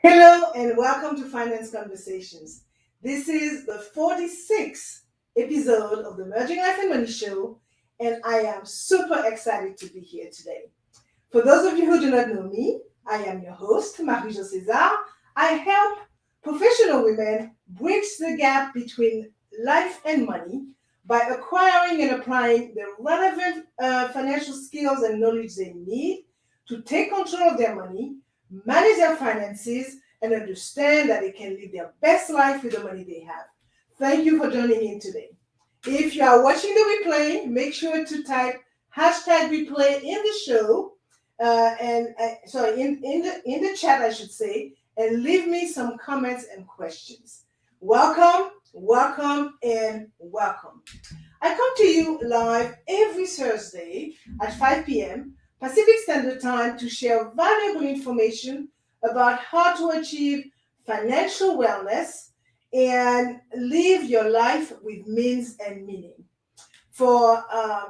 Hello and welcome to Finance Conversations. This is the 46th episode of the Merging Life and Money Show, and I am super excited to be here today. For those of you who do not know me, I am your host, Marie-Jo César. I help professional women bridge the gap between life and money by acquiring and applying the relevant financial skills and knowledge they need to take control of their money, manage their finances, and understand that they can live their best life with the money they have. Thank you for joining in today. If you are watching the replay, make sure to type hashtag replay in the show, in the chat, I should say, and leave me some comments and questions. Welcome, and welcome. I come to you live every Thursday at 5 p.m. Pacific Standard Time to share valuable information about how to achieve financial wellness and live your life with means and meaning. For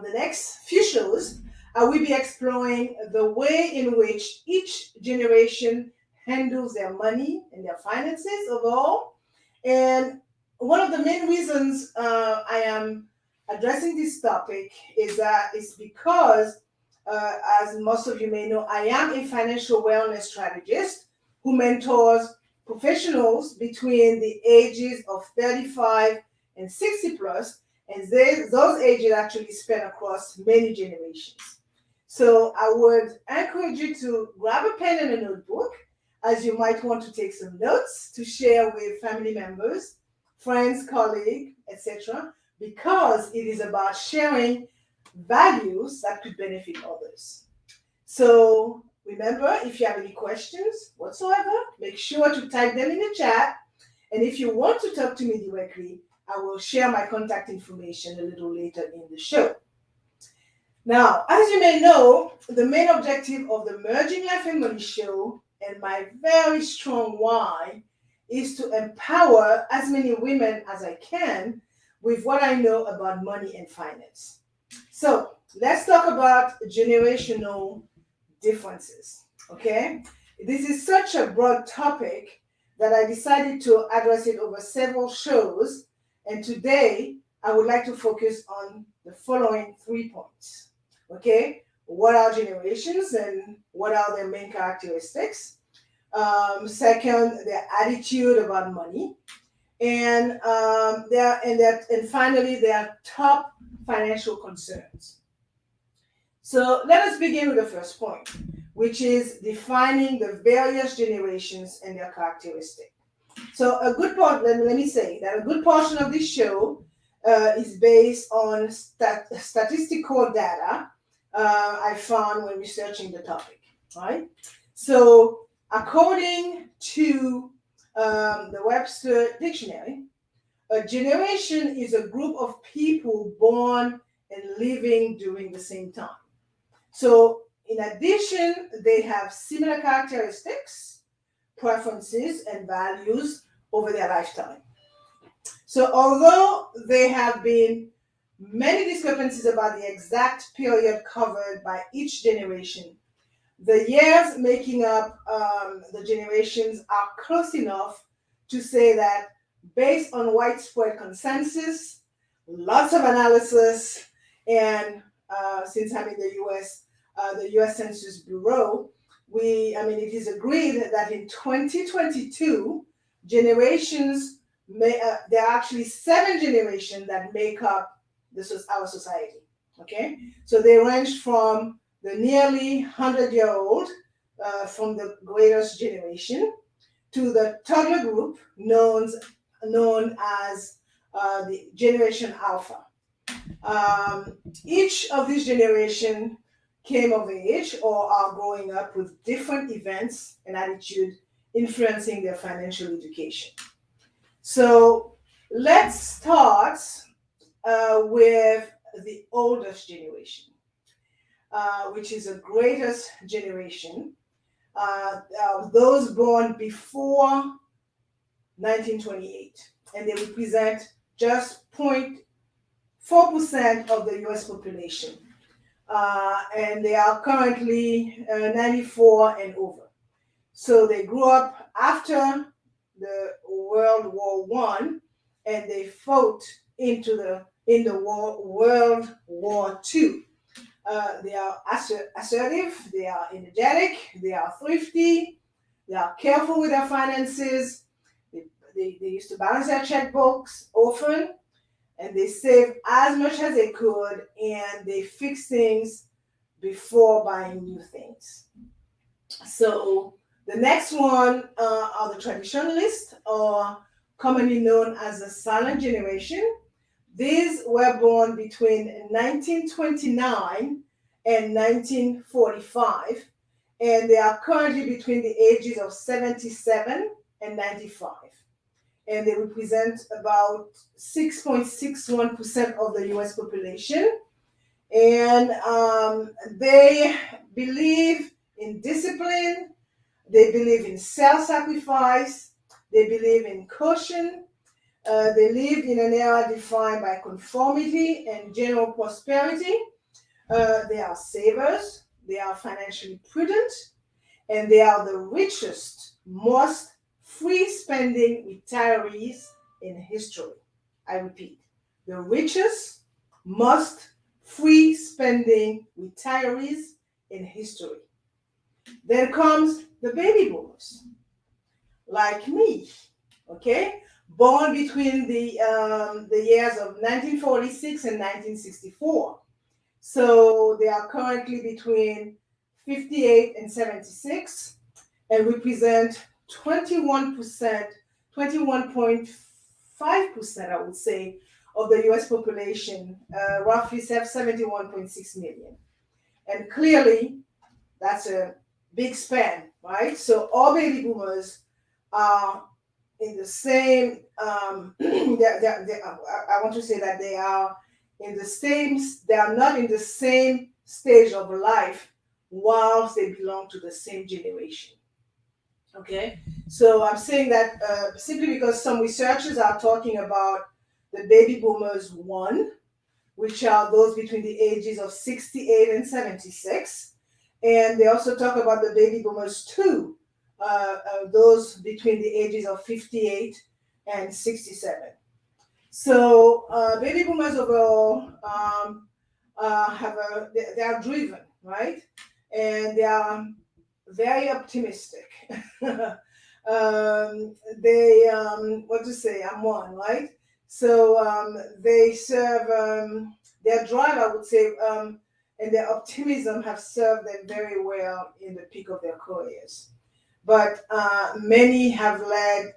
the next few shows, I will be exploring the way in which each generation handles their money and their finances overall. And one of the main reasons I am addressing this topic is because, as most of you may know, I am a financial wellness strategist who mentors professionals between the ages of 35 and 60 plus, and those ages actually span across many generations. So I would encourage you to grab a pen and a notebook, as you might want to take some notes to share with family members, friends, colleagues, etc., because it is about sharing values that could benefit others. So remember, if you have any questions whatsoever, make sure to type them in the chat. And if you want to talk to me directly, I will share my contact information a little later in the show. Now, as you may know, the main objective of the Merging Life and Money Show, and my very strong why, is to empower as many women as I can with what I know about money and finance. So let's talk about generational differences, okay? This is such a broad topic that I decided to address it over several shows, and today I would like to focus on the following 3 points, okay? What are generations and what are their main characteristics? Second, their attitude about money, and finally their top financial concerns. So let us begin with the first point, which is defining the various generations and their characteristics. So a good part, let me say that a good portion of this show is based on statistical data I found when researching the topic, right? So according to the Webster Dictionary, a generation is a group of people born and living during the same time. So in addition, they have similar characteristics, preferences, and values over their lifetime. So although there have been many discrepancies about the exact period covered by each generation, the years making up the generations are close enough to say that, based on widespread consensus, lots of analysis, and since I'm in the U.S. Census Bureau, it is agreed that in 2022, there are actually 7 generations that make up our society. Okay, so they range from the nearly 100-year-old, from the greatest generation, to the toddler group known as the Generation Alpha. Each of these generations came of age or are growing up with different events and attitude influencing their financial education. So let's start with the oldest generation, which is the greatest generation, those born before 1928, and they represent just 0.4% of the US population. And they are currently 94 and over. So they grew up after the World War One, and they fought in the World War Two. They are assertive, they are energetic, they are thrifty, they are careful with their finances, they used to balance their checkbooks often, and they save as much as they could, and they fix things before buying new things. So the next one are the traditionalists, or commonly known as the silent generation. These were born between 1929 and 1945, and they are currently between the ages of 77 and 95. And they represent about 6.61% of the US population. And they believe in discipline, they believe in self sacrifice, they believe in caution. They lived in an era defined by conformity and general prosperity. They are savers, they are financially prudent, and they are the richest, most free spending retirees in history. I repeat, the richest, most free spending retirees in history. Then comes the baby boomers, like me, okay? Born between the years of 1946 and 1964. So they are currently between 58 and 76 and represent 21%, 21.5%, I would say, of the US population, roughly 71.6 million. And clearly, that's a big span, right? So all baby boomers are in the same, I want to say that they are in the same, they are not in the same stage of life whilst they belong to the same generation. Okay, so I'm saying that simply because some researchers are talking about the baby boomers one, which are those between the ages of 68 and 76. And they also talk about the baby boomers two, those between the ages of 58 and 67. So baby boomers overall they are driven, right? And they are very optimistic. What to say, I'm one, right? So they serve their drive, I would say, and their optimism have served them very well in the peak of their careers. But many have led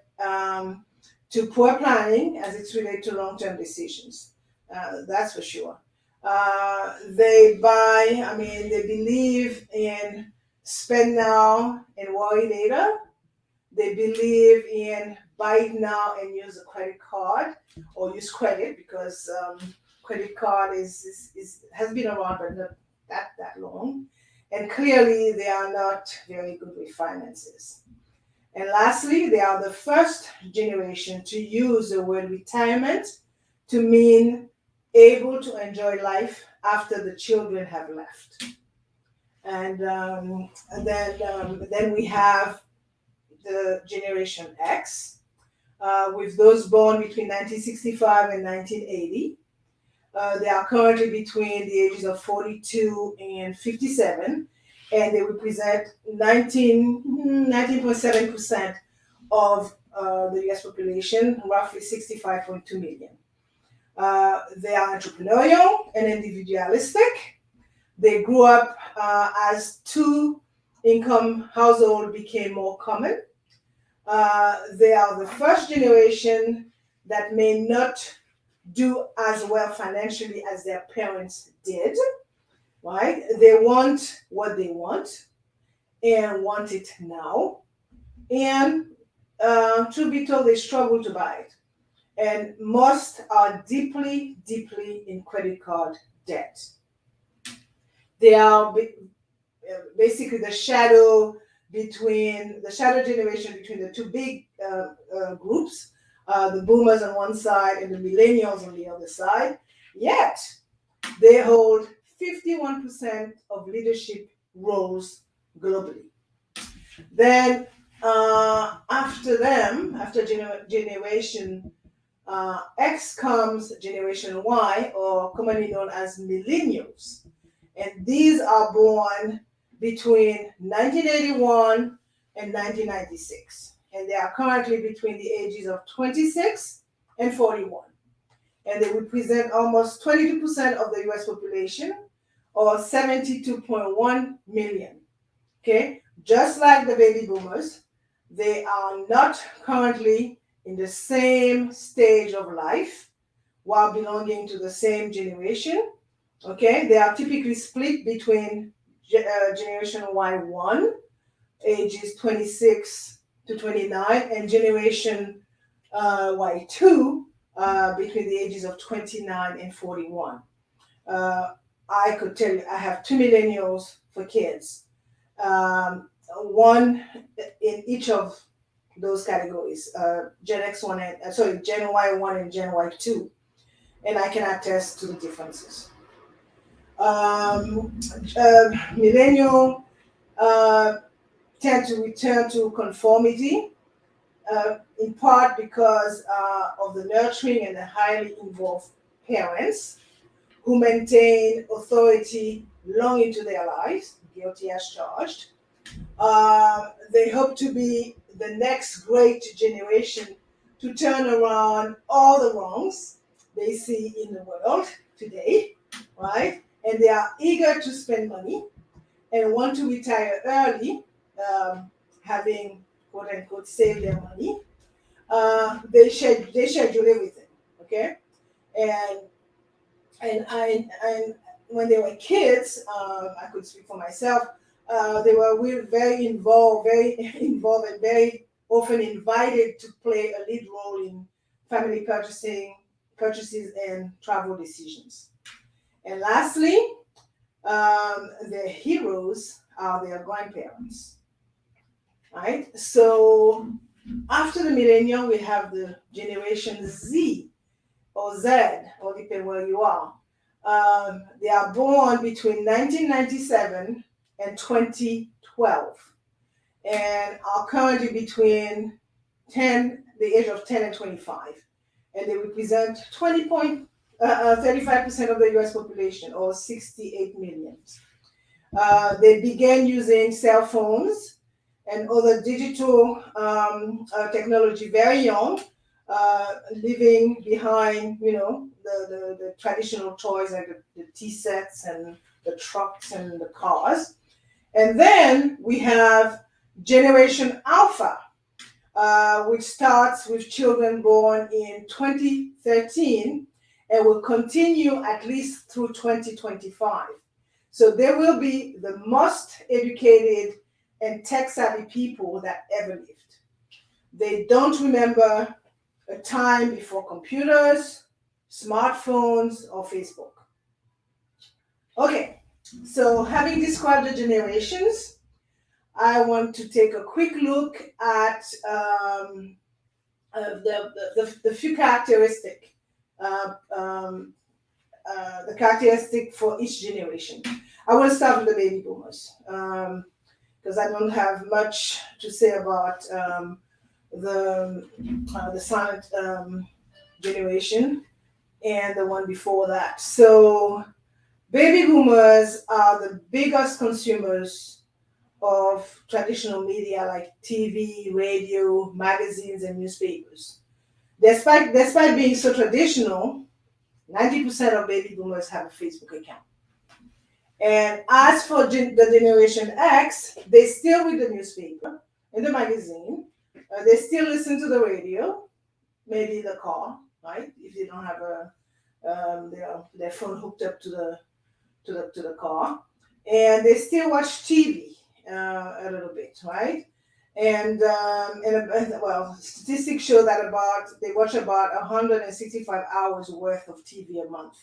to poor planning as it's related to long-term decisions. That's for sure. They believe in spend now and worry later. They believe in buy it now and use a credit card, or use credit, because credit card has been around but not that long. And clearly they are not very good with finances. And lastly, they are the first generation to use the word retirement to mean able to enjoy life after the children have left. And then we have the Generation X, with those born between 1965 and 1980. They are currently between the ages of 42 and 57, and they represent 19.7% of the US population, roughly 65.2 million. They are entrepreneurial and individualistic. They grew up as two-income household became more common. They are the first generation that may not do as well financially as their parents did, right? They want what they want and want it now. And truth be told, they struggle to buy it. And most are deeply, deeply in credit card debt. They are basically the shadow generation between the two big groups, the boomers on one side and the millennials on the other side. Yet they hold 51% of leadership roles globally. Then After them, after generation X comes Generation Y, or commonly known as Millennials. And these are born between 1981 and 1996. And they are currently between the ages of 26 and 41. And they represent almost 22% of the US population, or 72.1 million. Okay, just like the baby boomers, they are not currently in the same stage of life while belonging to the same generation. Okay, they are typically split between Generation Y1, ages 26 to 29, and Generation Y2, between the ages of 29 and 41. I could tell you, I have two millennials for kids, one in each of those categories, Gen X1 and Gen Y1 and Gen Y2, and I can attest to the differences. Millennial tend to return to conformity, in part because of the nurturing and the highly involved parents who maintain authority long into their lives, guilty as charged. They hope to be the next great generation to turn around all the wrongs they see in the world today, right? And they are eager to spend money and want to retire early, having quote unquote saved their money. They schedule everything, okay? And and when they were kids, I could speak for myself. They were really very involved, and very often invited to play a lead role in family purchases, and travel decisions. And lastly, their heroes are their grandparents, right? So after the millennium, we have the Generation Z or Z, or depending where you are. They are born between 1997 and 2012, and are currently between the age of 10 and 25, and they represent 35% of the US population, or 68 million. They began using cell phones and other digital technology very young, leaving behind, the traditional toys like the tea sets and the trucks and the cars. And then we have Generation Alpha, which starts with children born in 2013 and will continue at least through 2025. So they will be the most educated and tech-savvy people that ever lived. They don't remember a time before computers, smartphones, or Facebook. Okay, so having described the generations, I want to take a quick look at the few characteristics, the characteristic for each generation. I want to start with the baby boomers, because I don't have much to say about the silent generation and the one before that. So baby boomers are the biggest consumers of traditional media like TV, radio, magazines, and newspapers. Despite being so traditional, 90% of baby boomers have a Facebook account. And as for the Generation X, they still read the newspaper and the magazine. They still listen to the radio, maybe in the car, right? If they don't have their phone hooked up to the car, and they still watch TV a little bit, right? And well, statistics show that they watch about 165 hours worth of TV a month.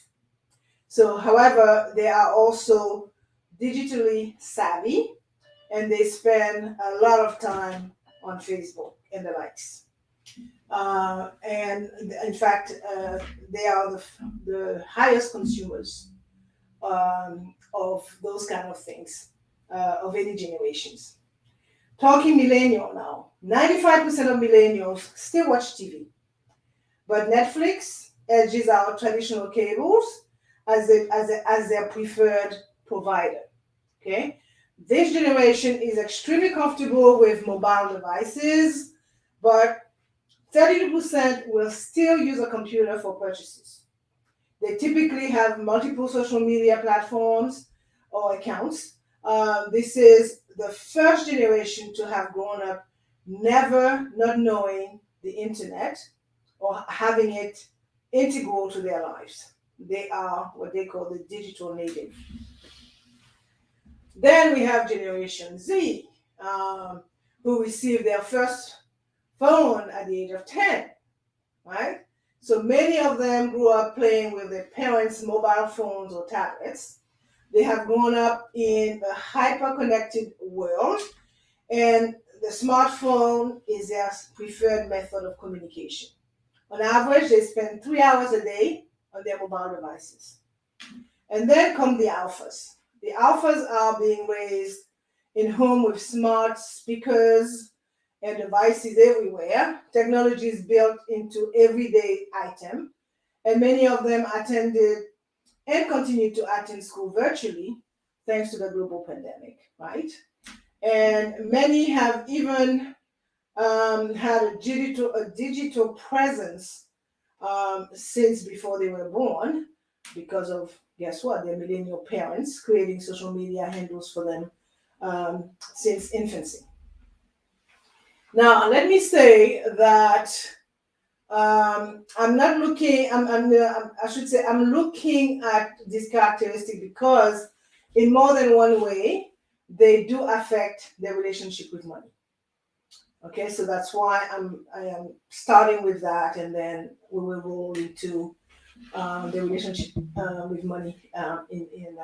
So, however, they are also digitally savvy, and they spend a lot of time on Facebook and the likes. And in fact, they are the highest consumers of those kind of things, of any generations. Talking millennial now. 95% of millennials still watch TV, but Netflix edges out traditional cables as their preferred provider. Okay, this generation is extremely comfortable with mobile devices, but 32% will still use a computer for purchases. They typically have multiple social media platforms or accounts. This is the first generation to have grown up never not knowing the internet or having it integral to their lives. They are what they call the digital native. Then we have Generation Z, who received their first phone at the age of 10, right? So many of them grew up playing with their parents' mobile phones or tablets. They have grown up in a hyper connected world, and the smartphone is their preferred method of communication. On average, they spend 3 hours a day on their mobile devices. And then come the alphas. The alphas are being raised in home with smart speakers and devices everywhere. Technology is built into everyday item, and many of them attended and continue to attend school virtually thanks to the global pandemic, right? And many have even had a digital presence since before they were born because of, guess what, their millennial parents creating social media handles for them since infancy. Now, let me say that I'm not looking, I should say, I'm looking at this characteristic because in more than one way, they do affect their relationship with money. Okay, so that's why I am starting with that, and then we will roll into the relationship with money in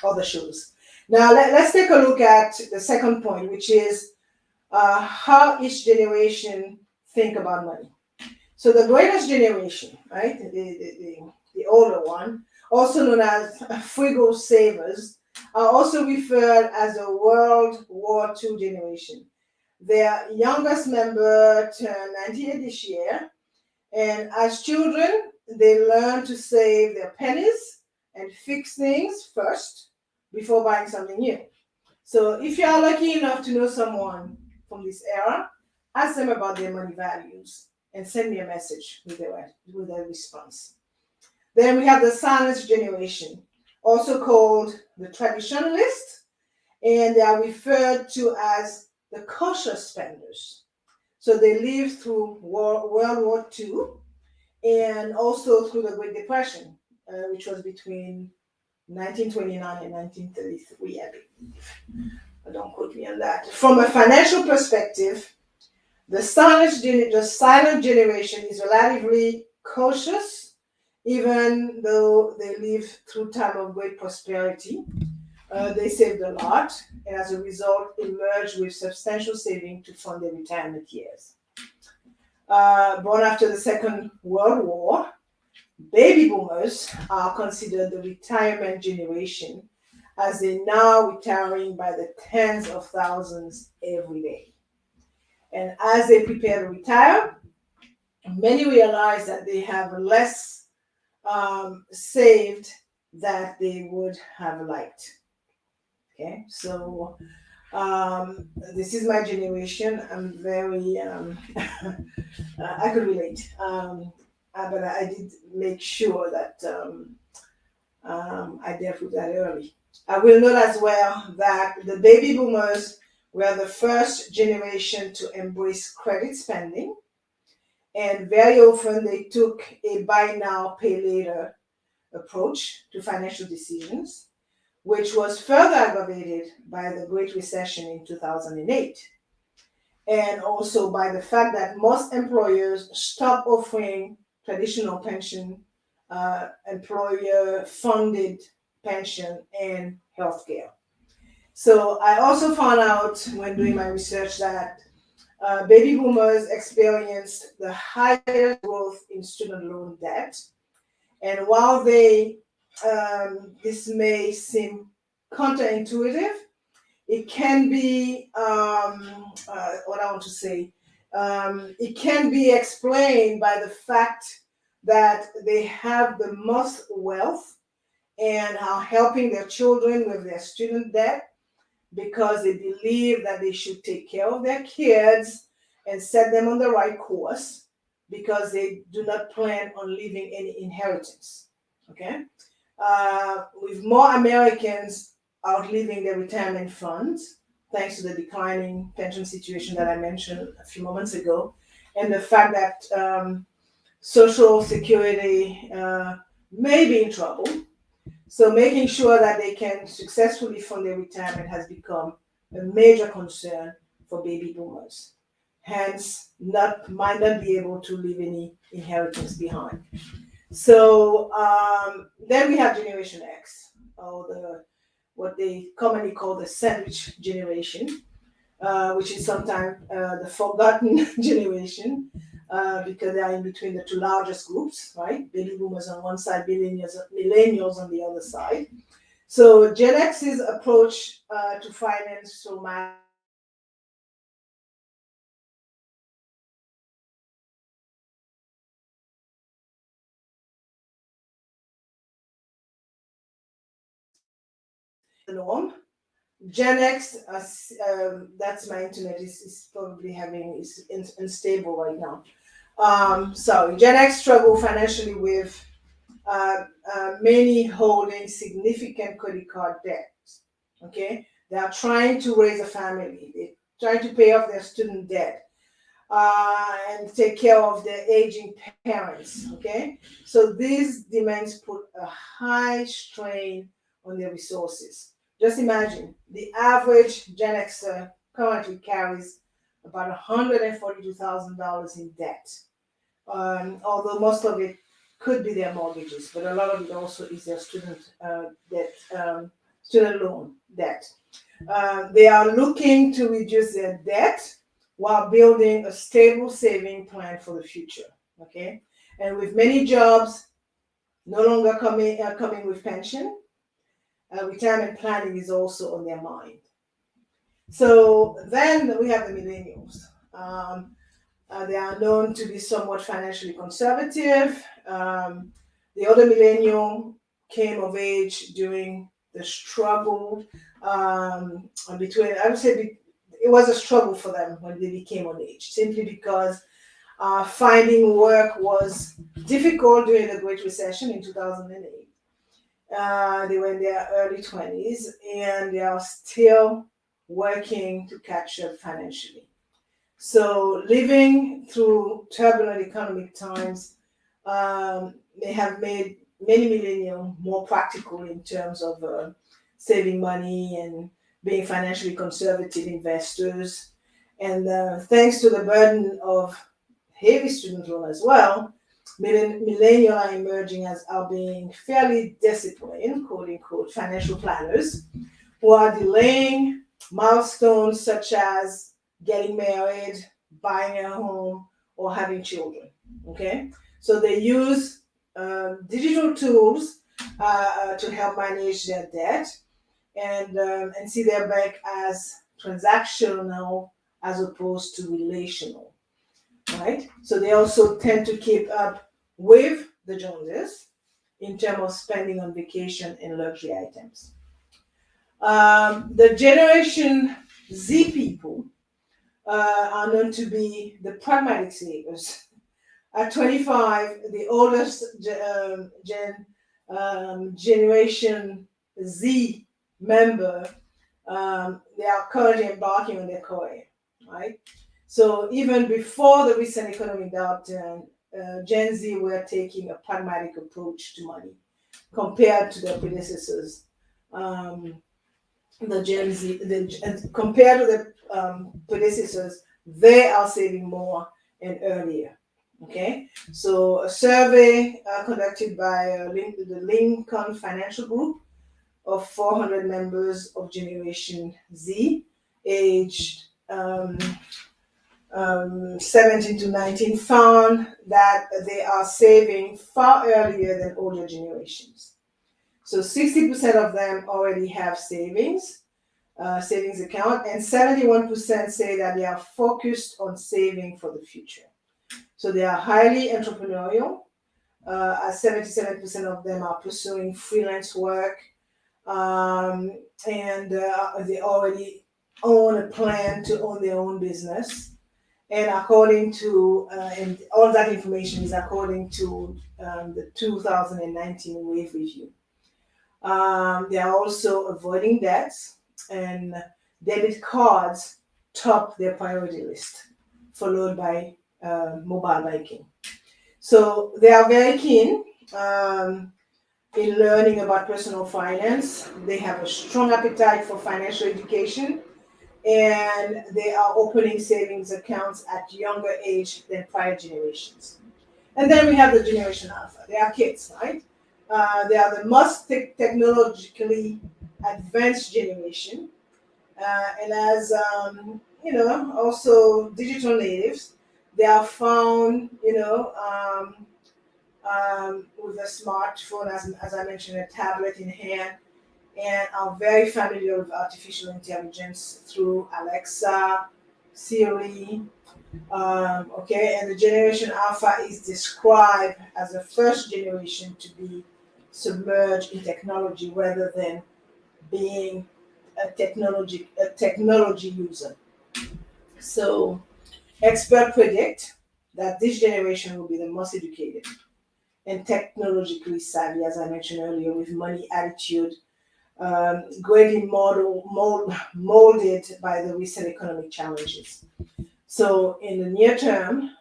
other shows. Now, let's take a look at the second point, which is how each generation think about money. So the greatest generation, right, the older one, also known as frugal savers, are also referred as a World War II generation. Their youngest member turned 98 this year, and as children, they learn to save their pennies and fix things first before buying something new. So if you are lucky enough to know someone from this era, ask them about their money values and send me a message with their response. Then we have the silence generation, also called the traditionalists, and they are referred to as the cautious spenders. So they lived through World War II and also through the Great Depression, which was between 1929 and 1933, I believe. But don't quote me on that. From a financial perspective, the silent generation is relatively cautious, even though they lived through time of great prosperity. They saved a lot, and as a result, emerged with substantial saving to fund their retirement years. Born after the Second World War, baby boomers are considered the retirement generation, as they're now retiring by the tens of thousands every day. And as they prepare to retire, many realize that they have less saved that they would have liked. Okay, so this is my generation. I'm very, I could relate, but I did make sure that I dealt with that early. I will note as well that the baby boomers were the first generation to embrace credit spending, and very often they took a buy now, pay later approach to financial decisions, which was further aggravated by the Great Recession in 2008, and also by the fact that most employers stopped offering traditional pension, employer funded pension, and healthcare. So I also found out when doing my research that baby boomers experienced the highest growth in student loan debt. And while this may seem counterintuitive, it can be what I want to say. It can be explained by the fact that they have the most wealth and are helping their children with their student debt because they believe that they should take care of their kids and set them on the right course because they do not plan on leaving any inheritance. Okay? With more Americans outliving their retirement funds, thanks to the declining pension situation that I mentioned a few moments ago, and the fact that Social Security may be in trouble. So making sure that they can successfully fund their retirement has become a major concern for baby boomers. Hence, might not be able to leave any inheritance behind. So then we have Generation X, or what they commonly call the sandwich generation, which is sometimes the forgotten generation because they are in between the two largest groups, right? Baby boomers on one side, millennials on the other side. So Gen X's approach to finance so much the norm. Gen X, that's my internet is probably is unstable right now. Sorry, Gen X struggle financially with many holding significant credit card debts. Okay, they are trying to raise a family. They're trying to pay off their student debt and take care of their aging parents. Okay, so these demands put a high strain on their resources. Just imagine the average Gen Xer currently carries about $142,000 in debt, although most of it could be their mortgages, but a lot of it also is their debt, student loan debt. They are looking to reduce their debt while building a stable saving plan for the future. Okay, and with many jobs no longer coming with pension, retirement planning is also on their mind. So then we have the millennials. They are known to be somewhat financially conservative. The other millennial came of age during the struggle between, I would say, it was a struggle for them when they became of age, simply because finding work was difficult during the Great Recession in 2008. They were in their early 20s and they are still working to catch up financially. So, living through turbulent economic times may have made many millennials more practical in terms of saving money and being financially conservative investors. And thanks to the burden of heavy student loan as well, millennials are emerging as are being fairly disciplined, quote unquote, financial planners who are delaying milestones such as getting married, buying a home, or having children. Okay, so they use digital tools to help manage their debt and see their bank as transactional as opposed to relational. Right, so they also tend to keep up with the Joneses in terms of spending on vacation and luxury items. The Generation Z people are known to be the pragmatic savers. At 25, the oldest Generation Z member, they are currently embarking on their career, right? So even before the recent economic downturn, Gen Z were taking a pragmatic approach to money compared to their predecessors. The Gen Z, compared to the predecessors, they are saving more and earlier. Okay, so a survey conducted by the Lincoln Financial Group of 400 members of Generation Z, aged 17 to 19, found that they are saving far earlier than older generations. So 60% of them already have savings, savings account, and 71% say that they are focused on saving for the future. So they are highly entrepreneurial. As 77% of them are pursuing freelance work, and they already own a plan to own their own business. And according to, and all that information is according to the 2019 Wave Review. They are also avoiding debts, and debit cards top their priority list, followed by mobile banking. So they are very keen in learning about personal finance. They have a strong appetite for financial education, and they are opening savings accounts at younger age than prior generations. And then we have the Generation Alpha. They are kids, right? They are the most technologically advanced generation, and as also digital natives. They are found, with a smartphone, as I mentioned, a tablet in hand, and are very familiar with artificial intelligence through Alexa, Siri. And the Generation Alpha is described as the first generation to be submerged in technology rather than being a technology user. So experts predict that this generation will be the most educated and technologically savvy, as I mentioned earlier, with money attitude, greatly molded by the recent economic challenges. So in the near term,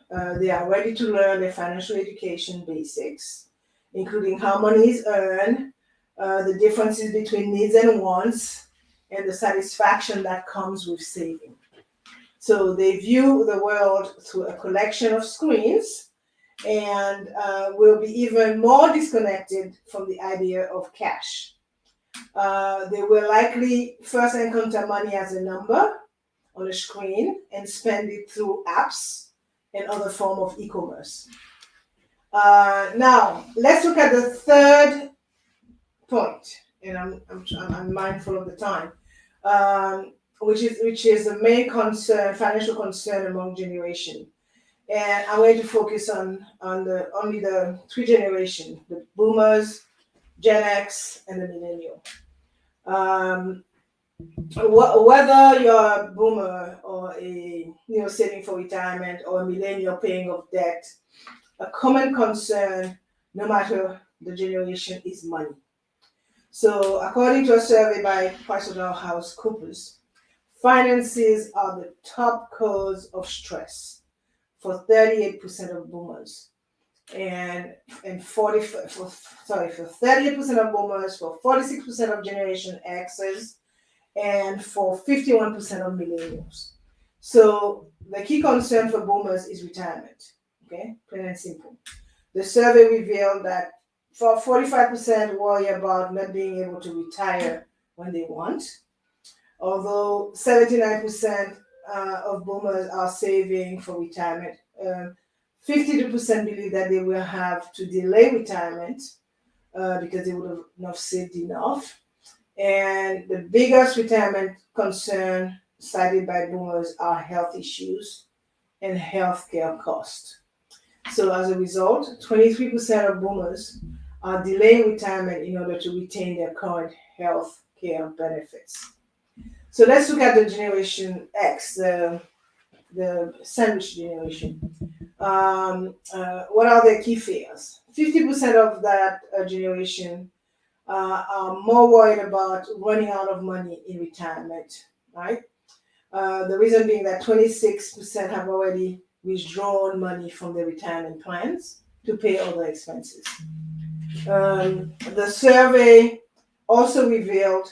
they are ready to learn the financial education basics, including how money is earned, the differences between needs and wants, and the satisfaction that comes with saving. So they view the world through a collection of screens, and will be even more disconnected from the idea of cash. They will likely first encounter money as a number on a screen and spend it through apps and other form of e-commerce. Now, let's look at the third point, and I'm mindful of the time, which is the main concern, financial concern among generation. And I'm going to focus on only the three generations: the boomers, Gen X, and the millennial. Whether you're a boomer or a saving for retirement, or a millennial paying off debt, a common concern, no matter the generation, is money. So, according to a survey by PricewaterhouseCoopers, finances are the top cause of stress for 38% of boomers, and for 38% of boomers, for 46% of Generation X's, and for 51% of millennials. So the key concern for boomers is retirement. Okay, plain and simple. The survey revealed that for 45% worry about not being able to retire when they want, although 79% of boomers are saving for retirement. 52% believe that they will have to delay retirement because they would have not saved enough. And the biggest retirement concern cited by boomers are health issues and healthcare costs. So as a result, 23% of boomers are delaying retirement in order to retain their current health care benefits. So let's look at the Generation X, the sandwich generation. What are their key fears? 50% of that generation are more worried about running out of money in retirement, right? The reason being that 26% have already withdrawn money from their retirement plans to pay other expenses. The survey also revealed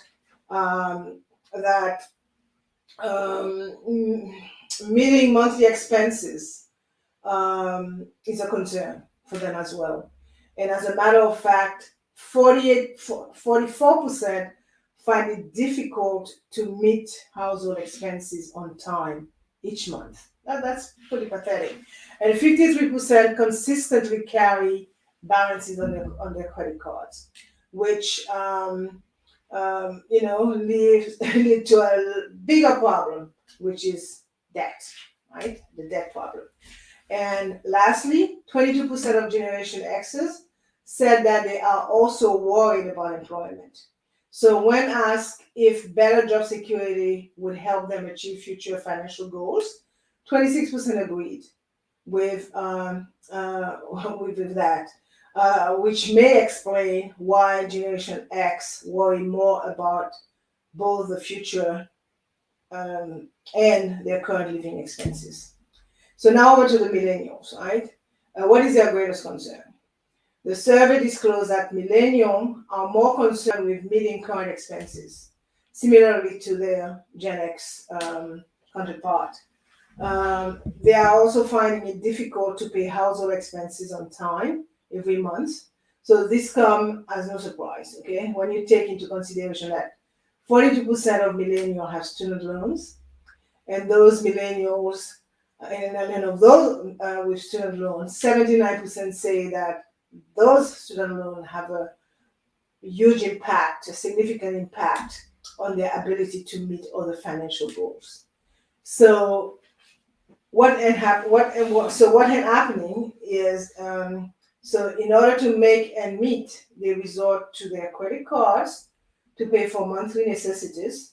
that meeting monthly expenses is a concern for them as well. And as a matter of fact, 44% find it difficult to meet household expenses on time each month. That's pretty pathetic. And 53% consistently carry balances on their credit cards, which lead to a bigger problem, which is debt, right? The debt problem. And lastly, 22% of Generation Xers said that they are also worried about employment. So, when asked if better job security would help them achieve future financial goals, 26% agreed with with that, which may explain why Generation X worry more about both the future and their current living expenses. So now over to the millennials, right? What is their greatest concern? The survey disclosed that millennials are more concerned with meeting current expenses, similarly to their Gen X counterpart. They are also finding it difficult to pay household expenses on time every month. So this comes as no surprise, okay? When you take into consideration that 42% of millennials have student loans, and those millennials, and of those with student loans, 79% say that those student loans have a huge impact, a significant impact on their ability to meet other financial goals. So what had happening is, so in order to make and meet, they resort to their credit cards to pay for monthly necessities.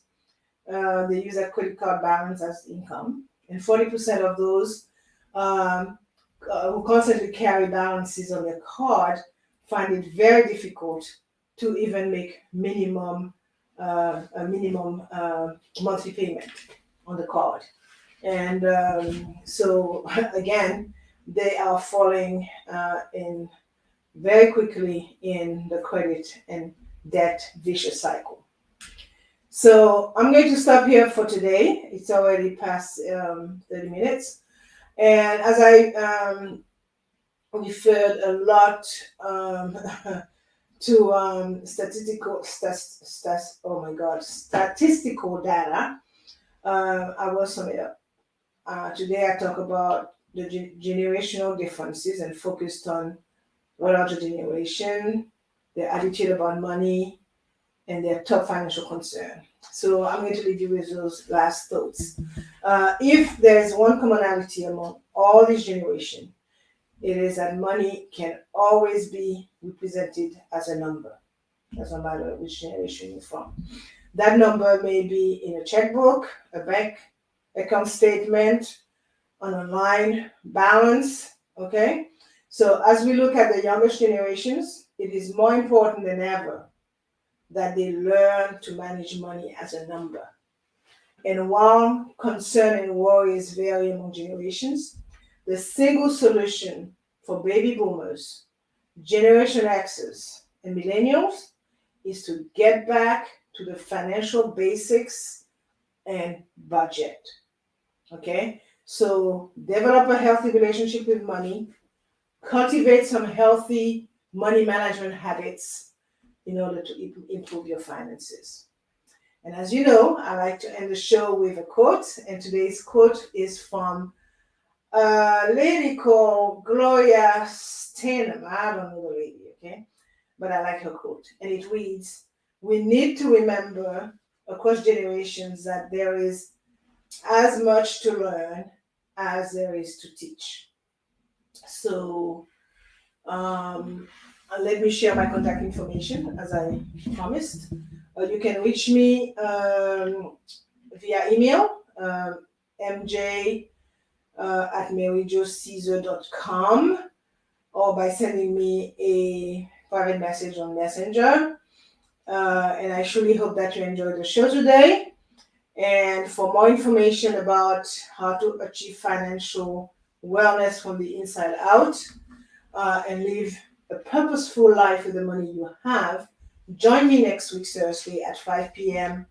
They use their credit card balance as income, and 40% of those who constantly carry balances on their card find it very difficult to even make a minimum monthly payment on the card. And so again, they are falling in very quickly in the credit and debt vicious cycle. So I'm going to stop here for today. It's already past 30 minutes. And as I referred a lot to statistical data, I will sum it up. Today I talk about the generational differences and focused on what older generation, their attitude about money, and their top financial concern. So I'm going to leave you with those last thoughts. If there is one commonality among all these generations, it is that money can always be represented as a number, doesn't matter which generation you're from. That number may be in a checkbook, a bank account statement, an online balance, okay? So as we look at the youngest generations, it is more important than ever that they learn to manage money as a number. And while concern and worries vary among generations, the single solution for baby boomers, Generation X's, and millennials is to get back to the financial basics and budget. Okay? So develop a healthy relationship with money, cultivate some healthy money management habits in order to improve your finances. And as you know, I like to end the show with a quote, and today's quote is from a lady called Gloria Steinem. I don't know the lady, okay? But I like her quote. And it reads, "We need to remember across generations that there is as much to learn as there is to teach." So let me share my contact information as I promised. You can reach me via email, mj at maryjocaesar.com, or by sending me a private message on Messenger. And I truly hope that you enjoyed the show today. And for more information about how to achieve financial wellness from the inside out and live a purposeful life with the money you have, join me next week, Thursday at 5 p.m.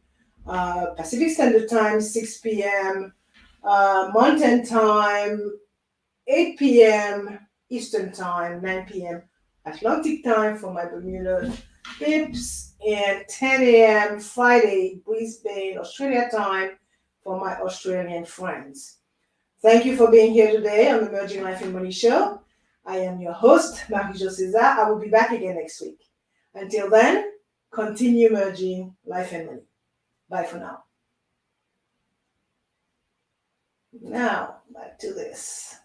Pacific Standard Time, 6 p.m. Mountain Time, 8 p.m. Eastern Time, 9 p.m. Atlantic Time for my Bermuda Pips, and 10 a.m. Friday, Brisbane, Australia time for my Australian friends. Thank you for being here today on the Merging Life and Money Show. I am your host, Marie-Jo Caesar. I will be back again next week. Until then, continue merging life and money. Bye for now. Now, back to this.